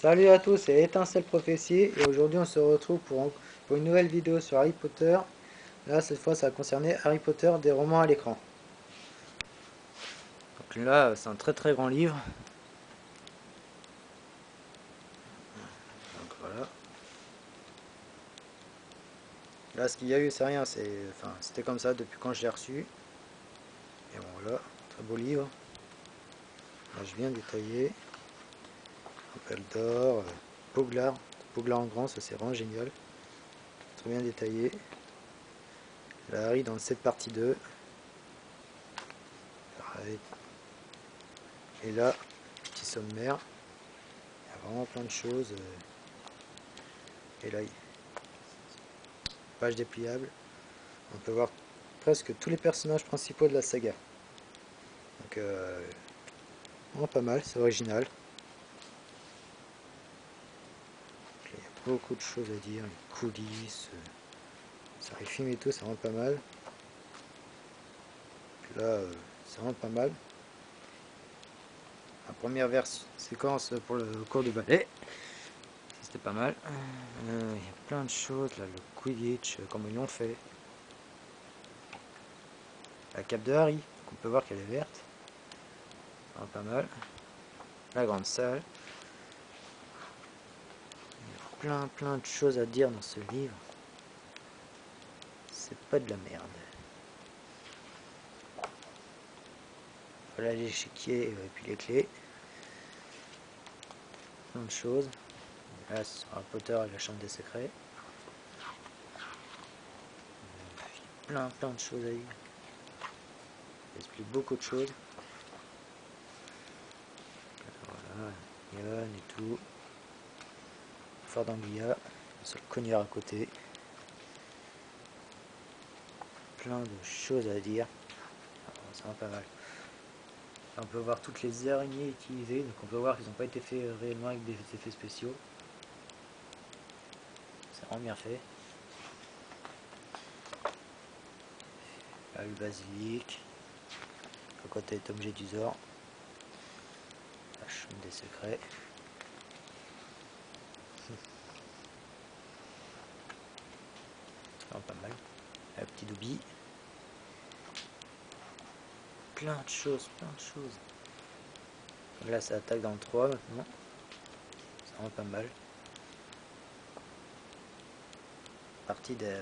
Salut à tous, c'est Étincelle Prophétie et aujourd'hui on se retrouve pour une nouvelle vidéo sur Harry Potter. Là cette fois ça va concerner Harry Potter des romans à l'écran. Donc là c'est un très grand livre. Donc voilà. Là ce qu'il y a eu c'est rien, c'était comme ça depuis quand je l'ai reçu. Et bon voilà, très beau livre. Là je viens détailler. Dumbledore, Poudlard, Poudlard en grand, ça c'est vraiment génial. Très bien détaillé. Là Harry dans le 7 partie 2. Pareil. Et là, petit sommaire. Il y a vraiment plein de choses. Et là, page dépliable. On peut voir presque tous les personnages principaux de la saga. Donc, vraiment pas mal, c'est original. Il y a beaucoup de choses à dire, les coulisses, ça les films et tout, c'est vraiment pas mal. Puis là, c'est vraiment pas mal. La première séquence pour le cours de ballet, c'était pas mal. Il y a plein de choses, là, le Quidditch, comme ils l'ont fait. La cape de Harry, on peut voir qu'elle est verte. Pas mal. La grande salle. Il y a plein de choses à dire dans ce livre. C'est pas de la merde. Voilà l'échiquier et puis les clés. Plein de choses. Là, c'est Harry Potter et la chambre des secrets. Plein de choses à dire. Il explique beaucoup de choses. Voilà, Yann et tout. Fort d'Anglia, sur le cognard à côté. Plein de choses à dire. C'est vraiment pas mal. On peut voir toutes les araignées utilisées, donc on peut voir qu'ils n'ont pas été faits réellement avec des effets spéciaux. C'est vraiment bien fait. Là, le basilic, le côté est objet d'usor, la chambre des secrets. C'est vraiment pas mal. La petite Dobby. Plein de choses. Là, ça attaque dans le 3 maintenant. C'est vraiment pas mal. Partie de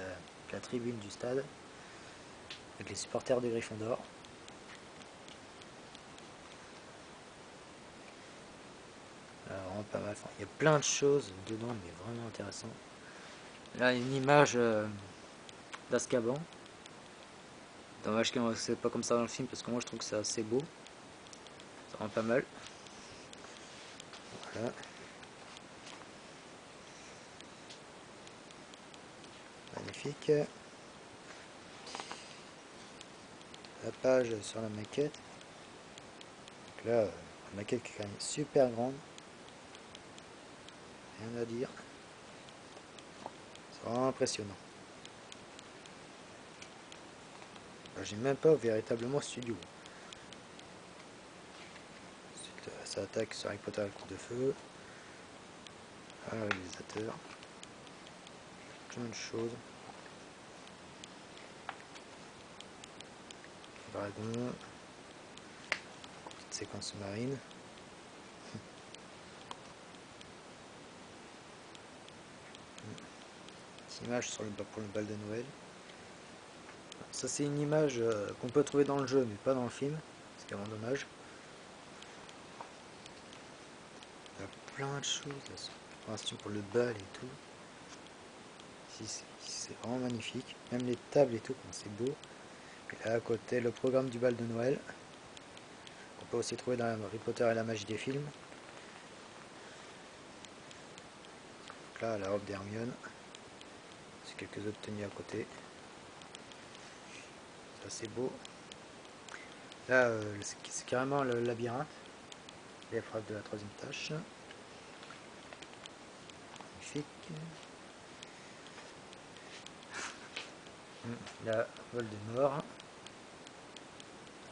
la tribune du stade avec les supporters de Gryffondor. Vraiment pas mal. Enfin, il y a plein de choses dedans, mais vraiment intéressant. Là, une image d'Azkaban. Dommage que c'est pas comme ça dans le film parce que moi je trouve que c'est assez beau. Ça rend pas mal. Voilà. Magnifique. La page sur la maquette. Donc là, la maquette qui est quand même super grande. Rien à dire. C'est vraiment impressionnant. J'ai même pas véritablement studio. Ensuite, ça attaque sur Harry Potter à la coupe de feu. Un réalisateur. Plein de choses. Dragon. Petite séquence marine. Petite image sur pour le bal de Noël. Ça c'est une image qu'on peut trouver dans le jeu mais pas dans le film. C'est vraiment dommage. Il y a plein de choses là, pour le bal et tout. Ici c'est vraiment magnifique. Même les tables et tout, c'est beau. Et là à côté le programme du bal de Noël. On peut aussi trouver dans Harry Potter et la magie des films. Donc là la robe d'Hermione. C'est quelques autres tenues à côté. Ça c'est beau. Là c'est carrément le labyrinthe. Les frappes de la troisième tâche. Magnifique. Là, Voldemort.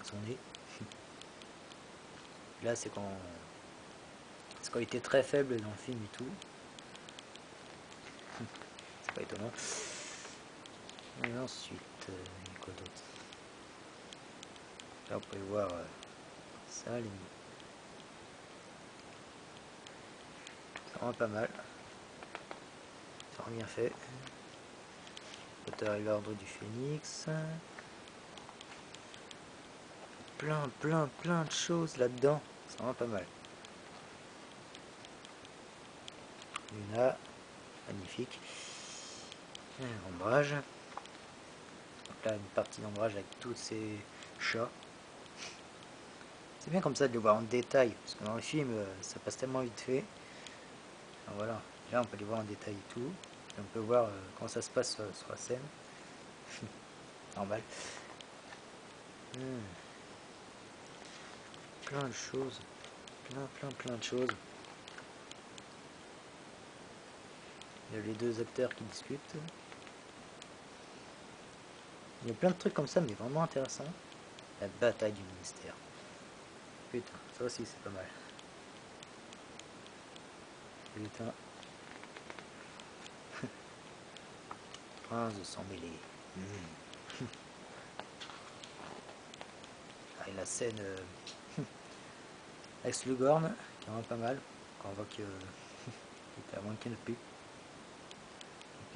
Son nez. Là, c'est quand quand il était très faible dans le film et tout. C'est pas étonnant. Et ensuite, il y a quoi d'autre? Là, vous pouvez voir ça, les... c'est vraiment pas mal. C'est vraiment bien fait. Auteur et l'ordre du Phénix. Plein de choses là-dedans. C'est vraiment pas mal. Luna, magnifique. Ombrage. Donc là, une partie d'ombrage avec tous ces chats. C'est bien comme ça de les voir en détail, parce que dans le film, ça passe tellement vite fait. Alors voilà, là on peut les voir en détail et tout. Et on peut voir comment ça se passe sur la scène. Normal. Plein de choses. Plein de choses. Il y a les deux acteurs qui discutent. Il y a plein de trucs comme ça, mais vraiment intéressants. La bataille du ministère. Putain, ça aussi c'est pas mal. Putain. Prince de sang mêlé. Et la scène avec Slughorn, qui est vraiment pas mal. Quand on voit qu'il était à moins qu'il ne plus.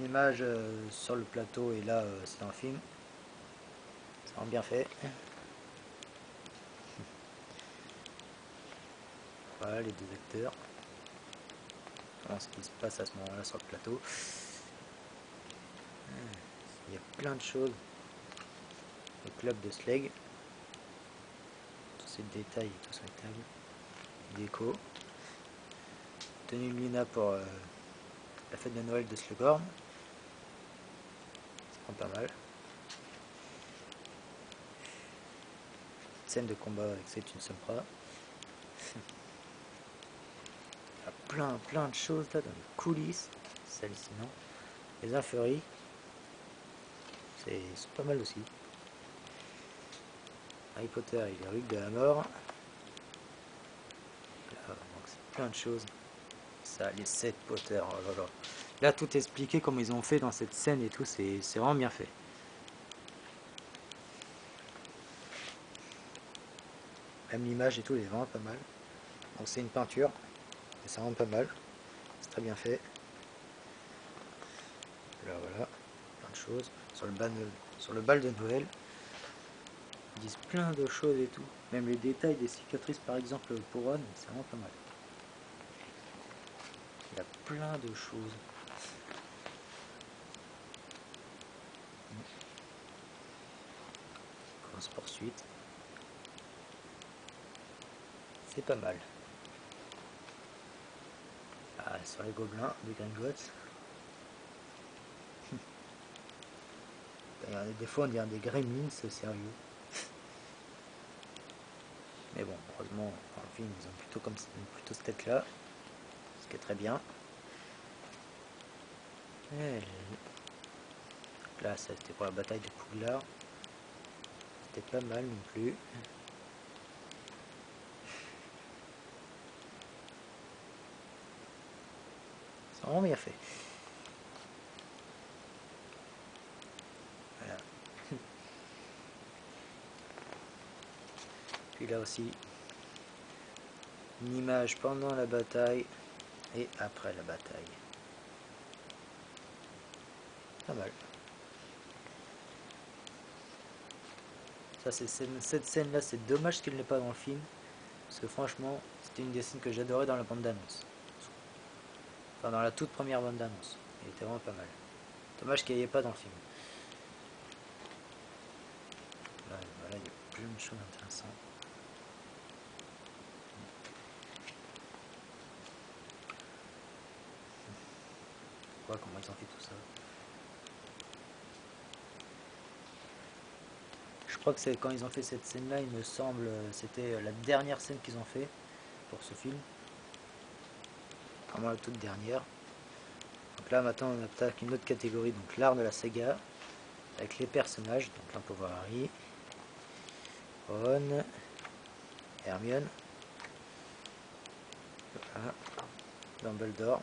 L'image sur le plateau et là c'est dans le film. C'est vraiment bien fait. Voilà les deux acteurs. Voilà ce qui se passe à ce moment-là sur le plateau. Il y a plein de choses. Le club de Slag. Tous ces détails et tout sur les tables. Déco. Tenue de Luna pour la fête de Noël de Slughorn. C'est pas mal. Scène de combat avec C'est une Sopra. Il y a plein de choses là dans les coulisses. C'est hallucinant. Les inféries. C'est pas mal aussi. Harry Potter et les rues de la mort. Là, donc c'est plein de choses. Ça, les 7 Potter, oh là là. Là, tout expliqué comme ils ont fait dans cette scène et tout, c'est vraiment bien fait. Même l'image et tout, elle est vraiment pas mal. Donc c'est une peinture, mais c'est vraiment pas mal. C'est très bien fait. Là, voilà, plein de choses. Sur le bal de Noël, ils disent plein de choses et tout. Même les détails des cicatrices, par exemple, pour Ron, c'est vraiment pas mal. Il y a plein de choses. Grosse poursuite. C'est pas mal. Ah, sur les gobelins de Gringotts. Des fois on dirait des gremlins, c'est sérieux. Mais bon, heureusement, dans le film, ils ont plutôt cette tête-là. Ce qui est très bien. Et là, c'était pour la bataille de Poudlard. C'était pas mal non plus. C'est vraiment bien fait. Voilà. Puis là aussi, une image pendant la bataille et après la bataille. Pas mal. Ça, cette scène-là, c'est dommage qu'elle n'est pas dans le film. Parce que franchement, c'était une des scènes que j'adorais dans la bande d'annonce. Enfin, dans la toute première bande d'annonce. Elle était vraiment pas mal. Dommage qu'elle n'y ait pas dans le film. Là, voilà, il y a plein de choses intéressantes. Comment ils ont fait tout ça. Je crois que c'est quand ils ont fait cette scène là, il me semble, c'était la dernière scène qu'ils ont fait pour ce film, vraiment la toute dernière. Donc là maintenant on attaque une autre catégorie, donc l'art de la saga avec les personnages. Donc là on peut voir Harry, Ron, Hermione, Voilà. Dumbledore.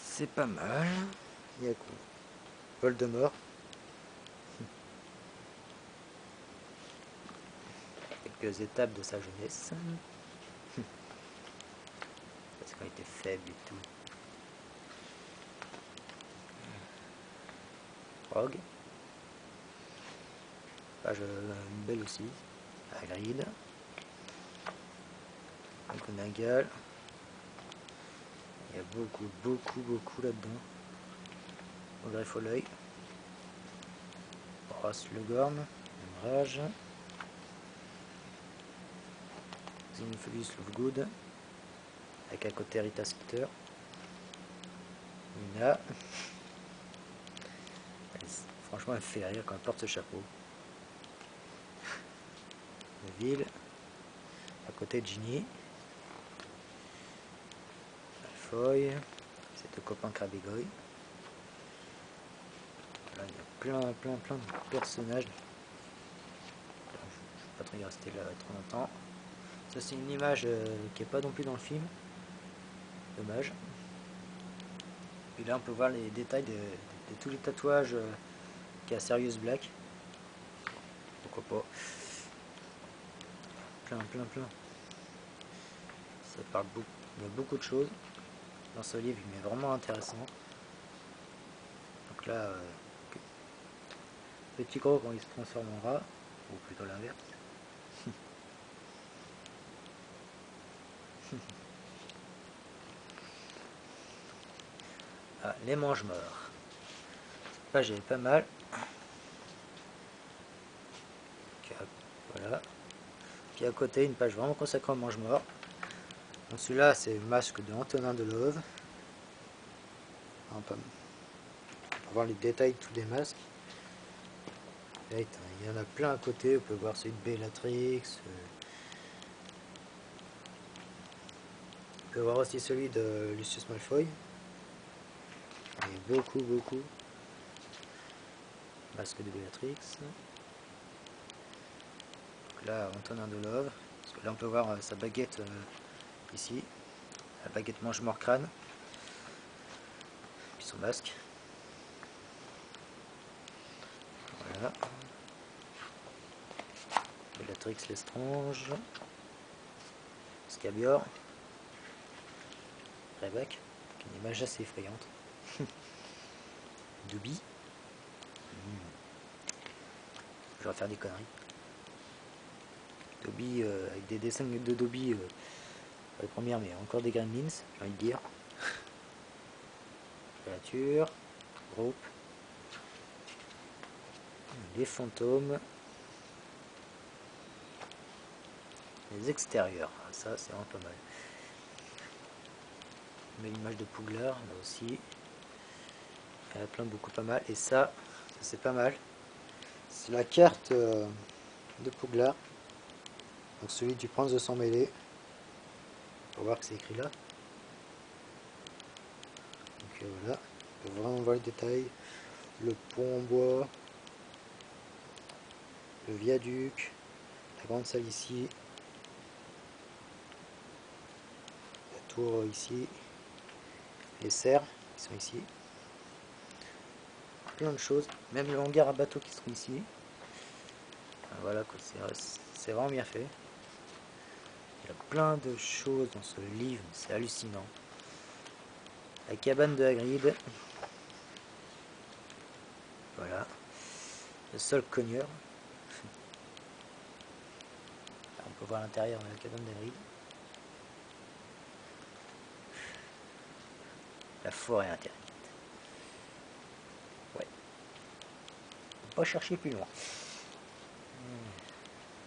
C'est pas mal. Il y a quoi? Voldemort. Quelques étapes de sa jeunesse. Parce qu'on était faible et tout. Rogue. Page belle aussi. Hagrid. McGonagall. Il y a beaucoup là-dedans. Au greffe au l'œil. Ross Slughorn. Rage. Xenophilus Lovegood. Avec à côté Rita Skeeter. Nina. Franchement, elle me fait rire quand elle porte ce chapeau. Neville. À côté Ginny. Malfoy. C'est deux copains Crabbe et Goyle. Là, il y a plein de personnages. Je ne vais pas trop y rester là trop longtemps. Ça, c'est une image qui n'est pas non plus dans le film. Dommage. Et là, on peut voir les détails de tous les tatouages qu'il y a Sirius Black. Pourquoi pas. Plein. Ça parle beaucoup. Il y a beaucoup de choses dans ce livre, mais vraiment intéressant. Donc là, petit gros quand il se transforme en rat, ou plutôt l'inverse. Ah, les mange-morts. Page est pas mal. Voilà. Puis à côté, une page vraiment consacrée aux mange-morts. Donc celui-là, c'est le masque de Antonin Delove. On peut voir les détails de tous les masques. Là, il y en a plein à côté. On peut voir celui de Bellatrix. On peut voir aussi celui de Lucius Malfoy. Il y a beaucoup. Masque de Bellatrix. Donc là, Antonin Delove. Parce que là, on peut voir sa baguette ici. La baguette mange-mort crâne. Puis son masque. Voilà. Bellatrix Lestrange. Scabior. Rebecca, qui est une image assez effrayante. Dobby. Je vais faire des conneries. Dobby, avec des dessins de Dobby, pas les premières, mais encore des Gremlins, j'ai envie de dire. Créature, groupe, les fantômes, les extérieurs. Ça, c'est vraiment pas mal. Mais l'image de Pouglar, là aussi. Il y en a plein, beaucoup pas mal. Et ça c'est pas mal. C'est la carte de Pouglar. Donc celui du prince de sang mêlé. Pour voir que c'est écrit là. Donc voilà. On peut vraiment voir les détails. Le pont en bois. Le viaduc. La grande salle ici. La tour ici. Les serres qui sont ici. Plein de choses. Même le hangar à bateau qui sont ici. Voilà, c'est vraiment bien fait. Il y a plein de choses dans ce livre, c'est hallucinant. La cabane de Hagrid. Voilà. Le sol cogneur. On peut voir l'intérieur de la cabane d'Hagrid. La forêt interdite. Ouais. On peut pas chercher plus loin.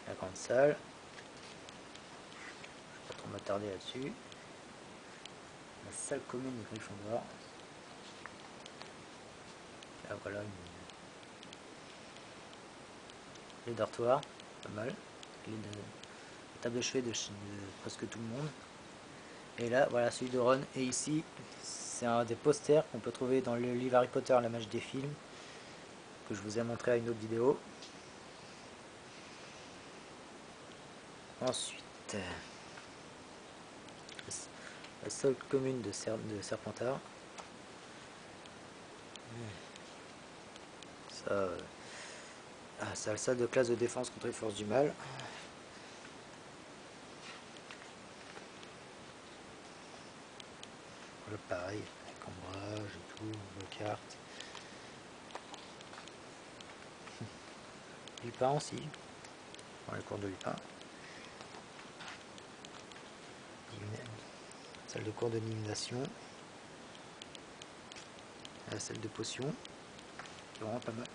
La grande salle. Je vais pas trop m'attarder là-dessus. La salle commune de Gryffondor. Là voilà les dortoirs, pas mal. La table de chevet de presque tout le monde. Et là, voilà celui de Ron. Et ici, c'est un des posters qu'on peut trouver dans le livre Harry Potter, la magie des films, que je vous ai montré à une autre vidéo. Ensuite, la seule commune de Serpentard. Ça, ça a la salle de classe de défense contre les forces du mal. Voilà, pareil, avec ombrage et tout, vos cartes. Lupin aussi, dans les cours de Lupin. Salle de cours de divination. La salle de potions. C'est vraiment pas mal.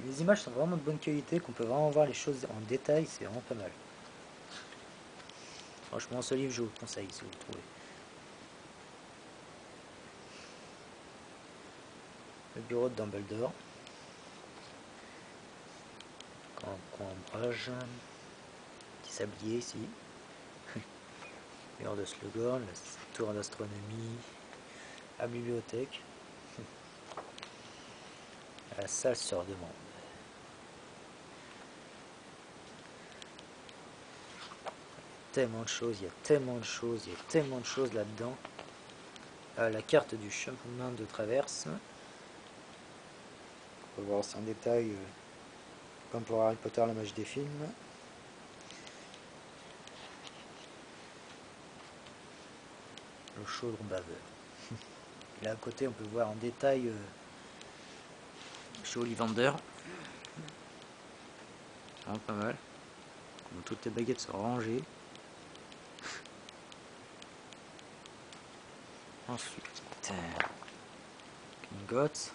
Les images sont vraiment de bonne qualité, qu'on peut vraiment voir les choses en détail, c'est vraiment pas mal. Franchement, ce livre, je vous le conseille si vous le trouvez. Le bureau de Dumbledore. Coin ombrage. Petit sablier ici. Mur de Slughorn, la tour d'astronomie. La bibliothèque. La salle sur demande. Tellement de choses, il y a tellement de choses, il y a tellement de choses là-dedans. La carte du chemin de traverse. On peut voir ça en détail, comme pour Harry Potter, la magie des films. Le chaudron baveur. Et là à côté, on peut voir en détail chez Ollivander. C'est vraiment pas mal. Comme toutes les baguettes sont rangées. Ensuite, Gringotts.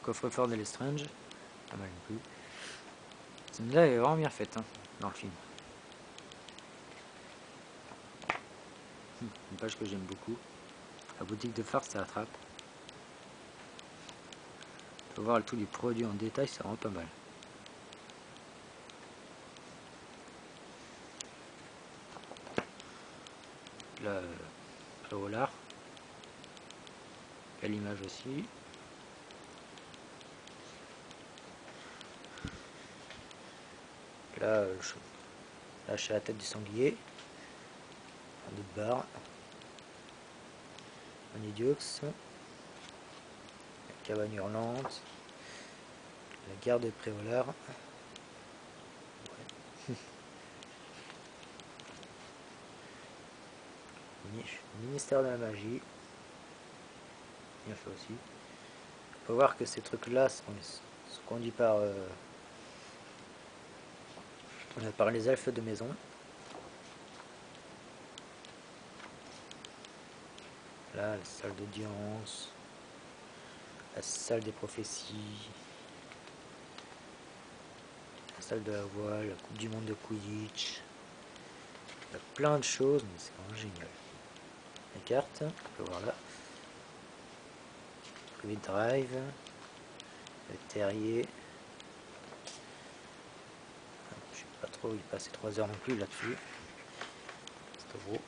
Coffre-fort de Lestrange. Pas mal non plus. Celle-là est vraiment bien faite hein, dans le film. Une page que j'aime beaucoup. La boutique de farce, ça attrape. On peut voir tous les produits en détail, c'est vraiment pas mal. Là, Préolard. Belle image aussi. Là, là je suis à la tête du sanglier. Un autre barre. Un idiox. La cabane hurlante. La gare de Préolard. Ouais. Ministère de la magie. Bien fait aussi. Il faut voir que ces trucs-là sont conduits par les elfes de maison. Là, la salle d'audience, la salle des prophéties, la salle de la voile, la coupe du monde de Quidditch. Il y a plein de choses, mais c'est vraiment génial. Les cartes, on peut voir là. Private Drive, le terrier. Je sais pas trop, il passait 3 heures non plus là-dessus. C'est gros.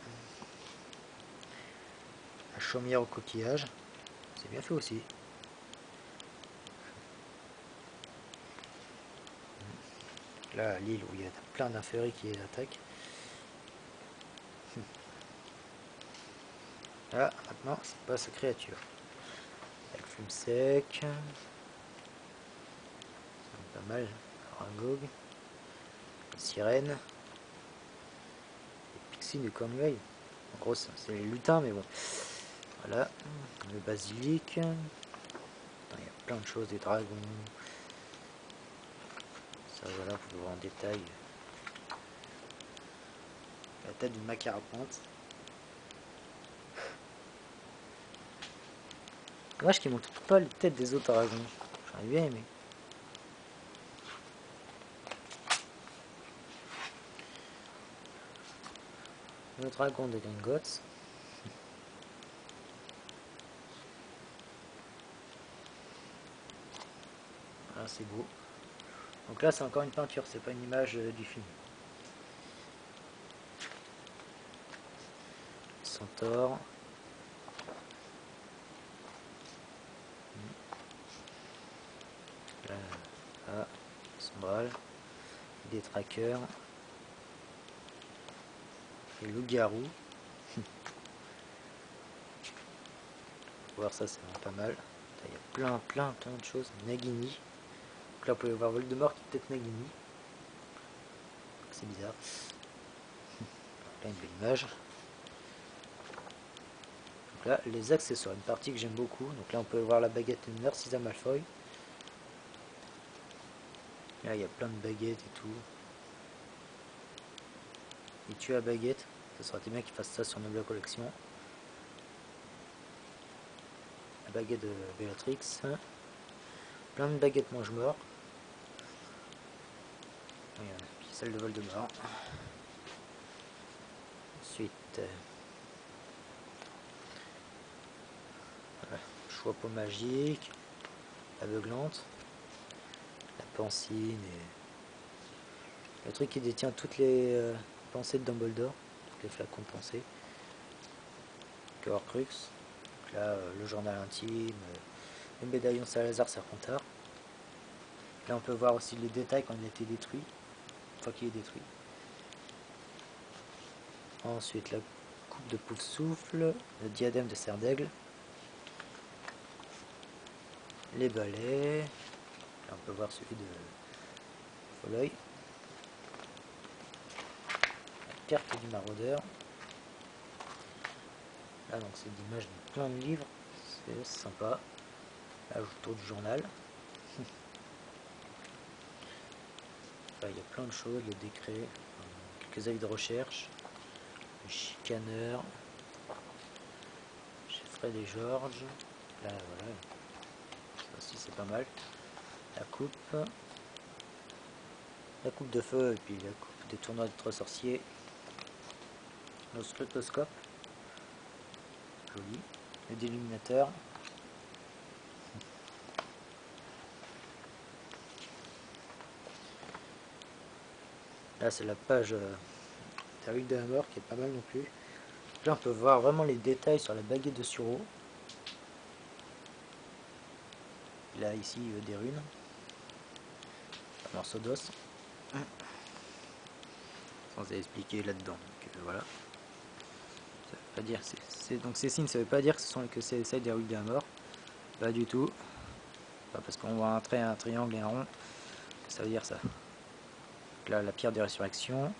La chaumière au coquillage, c'est bien fait aussi. Là, l'île où il y a plein d'inféries qui les attaquent. Là, maintenant, c'est pas sa créature. Avec fume sec. C'est pas mal. Aragog. Sirène. Les pixies de Cornouailles. En gros, c'est les lutins, mais bon. Voilà. Le basilic. Il y a plein de choses, des dragons. Ça, voilà, vous pouvez voir en détail. La tête d'une macarapante. Dommage qu'ils montrent pas les têtes des autres dragons. J'aurais bien aimé. Le dragon de Gringotts. Voilà, c'est beau. Donc là, c'est encore une peinture, c'est pas une image du film. Centaure. Là, là, Sombral, des trackers, et loup-garou. Voir ça, c'est vraiment pas mal. Il y a plein de choses. Nagini. Donc là, vous pouvez voir Voldemort qui est peut-être Nagini. C'est bizarre. Là, une belle image. Donc là, les accessoires, une partie que j'aime beaucoup. Donc là, on peut voir la baguette de Narcissa Malfoy. Là, il y a plein de baguettes et tout. Il tue la baguette. Ça serait bien qu'il fasse ça sur Noble Collection. La baguette de Bellatrix. Plein de baguettes mange-mort. Puis celle de Voldemort. Ensuite, chapeau magique, aveuglante, la pancine et le truc qui détient toutes les pensées de Dumbledore, tous les flacons de pensée. Horcrux, donc là le journal intime, le médaillon Salazar Serpentard. Là on peut voir aussi les détails quand il a été détruit, une fois qu'il est détruit. Ensuite la coupe de Poufsouffle, le diadème de Serre d'Aigle, les balais, là on peut voir celui de Folleuil, la carte du maraudeur. Là donc c'est des images de plein de livres, c'est sympa. Là autour du journal. Là, il y a plein de choses, le décret, quelques avis de recherche, le chicaneur, chez Fred et Georges. Là voilà, ça aussi c'est pas mal. La coupe de feu et puis la coupe des tournois de trois sorciers. Le scrutoscope, joli. Le déluminateur. Là c'est la page Théorique de la mort qui est pas mal non plus. Là on peut voir vraiment les détails sur la baguette de Suro. Là ici des runes, un morceau d'os, sans expliquer là-dedans. Donc voilà. Ça veut pas dire, donc ces signes, ça veut pas dire que c'est celle des ruines de la mort. Pas du tout. Pas parce qu'on voit un trait, un triangle et un rond. Ça veut dire ça. Donc là la pierre de résurrection.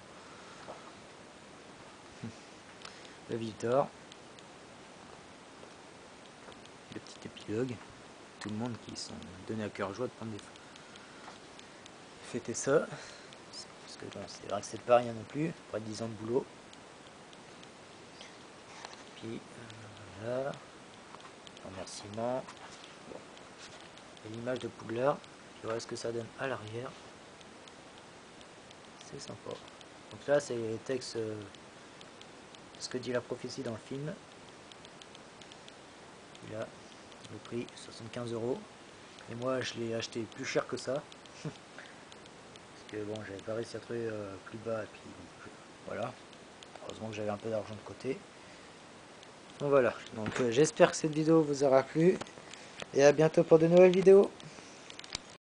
Le Victor. Le petit épilogue. Tout le monde qui sont donnés à cœur joie de prendre des fêter ça. Parce que bon, c'est vrai que c'est pas rien non plus. Après 10 ans de boulot. Puis voilà. Remerciement. Bon. Et l'image de Poudlard. Puis voilà ce que ça donne à l'arrière. C'est sympa. Donc là c'est les textes. Ce que dit la prophétie dans le film. Il a le prix 75 €. Et moi je l'ai acheté plus cher que ça. Parce que bon, j'avais pas réussi à trouver plus bas. Et puis voilà. Heureusement que j'avais un peu d'argent de côté. Donc voilà. Donc j'espère que cette vidéo vous aura plu. Et à bientôt pour de nouvelles vidéos.